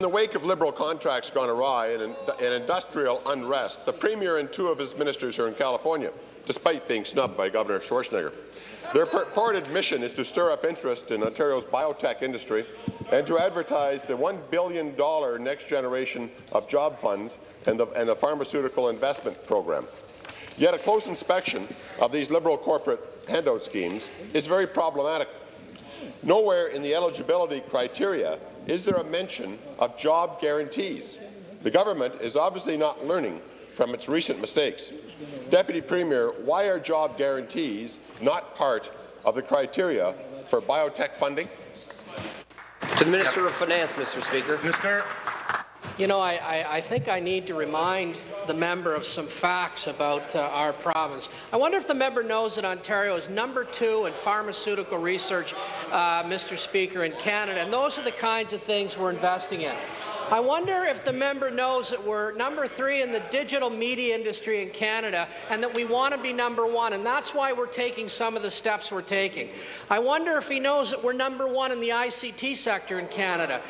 In the wake of Liberal contracts gone awry and industrial unrest, the Premier and two of his ministers are in California, despite being snubbed by Governor Schwarzenegger. Their purported mission is to stir up interest in Ontario's biotech industry and to advertise the $1 billion next generation of job funds and the pharmaceutical investment program. Yet a close inspection of these Liberal corporate handout schemes is very problematic. Nowhere in the eligibility criteria is there a mention of job guarantees. The government is obviously not learning from its recent mistakes. Deputy Premier, why are job guarantees not part of the criteria for biotech funding? To the Minister of Finance, Mr. Speaker. Minister. You know, I think I need to remind the member of some facts about our province. I wonder if the member knows that Ontario is #2 in pharmaceutical research, Mr. Speaker, in Canada, and those are the kinds of things we're investing in. I wonder if the member knows that we're #3 in the digital media industry in Canada and that we want to be #1, and that's why we're taking some of the steps we're taking. I wonder if he knows that we're #1 in the ICT sector in Canada.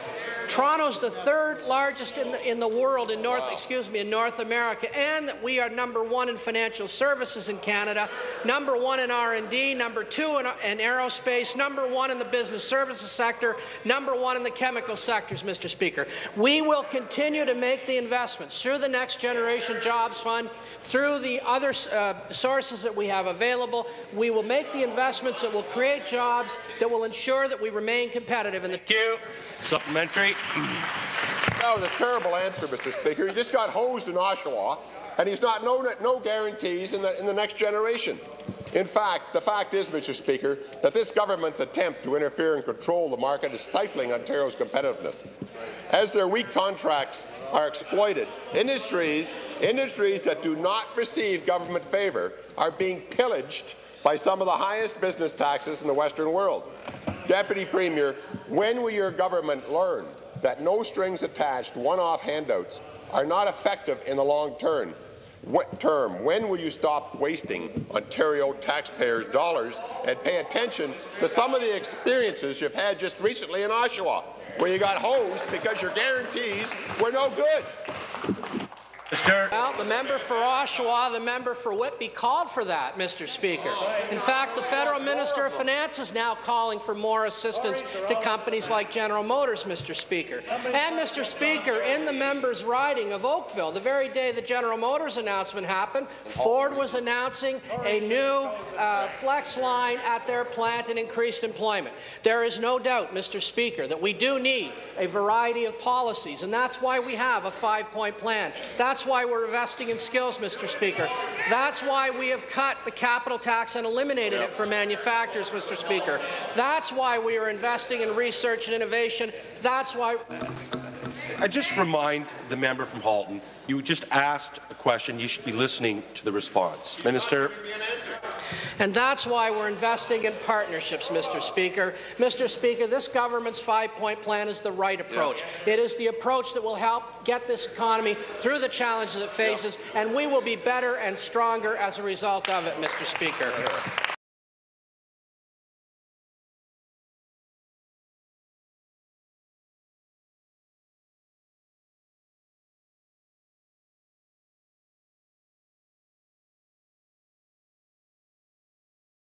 Toronto's the third largest in the world in North America, and that we are #1 in financial services in Canada, #1 in R&D, #2 in aerospace, #1 in the business services sector, #1 in the chemical sectors, Mr. Speaker. We will continue to make the investments through the Next Generation Jobs Fund, through the other sources that we have available. We will make the investments that will create jobs, that will ensure that we remain competitive. Thank you. Supplementary. That was a terrible answer, Mr. Speaker. He just got hosed in Oshawa, and he's not no guarantees in the next generation. In fact, the fact is, Mr. Speaker, that this government's attempt to interfere and control the market is stifling Ontario's competitiveness. As their weak contracts are exploited, industries that do not receive government favour are being pillaged by some of the highest business taxes in the Western world. Deputy Premier, when will your government learn that no strings attached one-off handouts are not effective in the long term? When will you stop wasting Ontario taxpayers' dollars and pay attention to some of the experiences you've had just recently in Oshawa, where you got hosed because your guarantees were no good? Well, the member for Oshawa, the member for Whitby called for that, Mr. Speaker. In fact, the Federal Minister of Finance is now calling for more assistance to companies like General Motors, Mr. Speaker. And, Mr. Speaker, in the member's riding of Oakville, the very day the General Motors announcement happened, Ford was announcing a new flex line at their plant and increased employment. There is no doubt, Mr. Speaker, that we do need a variety of policies, and that's why we have a 5-point plan. That's why we're investing in skills, Mr. Speaker. That's why we have cut the capital tax and eliminated it for manufacturers, Mr. Speaker. That's why we are investing in research and innovation. That's why. I just remind the member from Halton, you just asked a question. You should be listening to the response. Minister. And that's why we're investing in partnerships, Mr. Speaker. Mr. Speaker, this government's 5-point plan is the right approach. It is the approach that will help get this economy through the challenges it faces, and we will be better and stronger as a result of it, Mr. Speaker.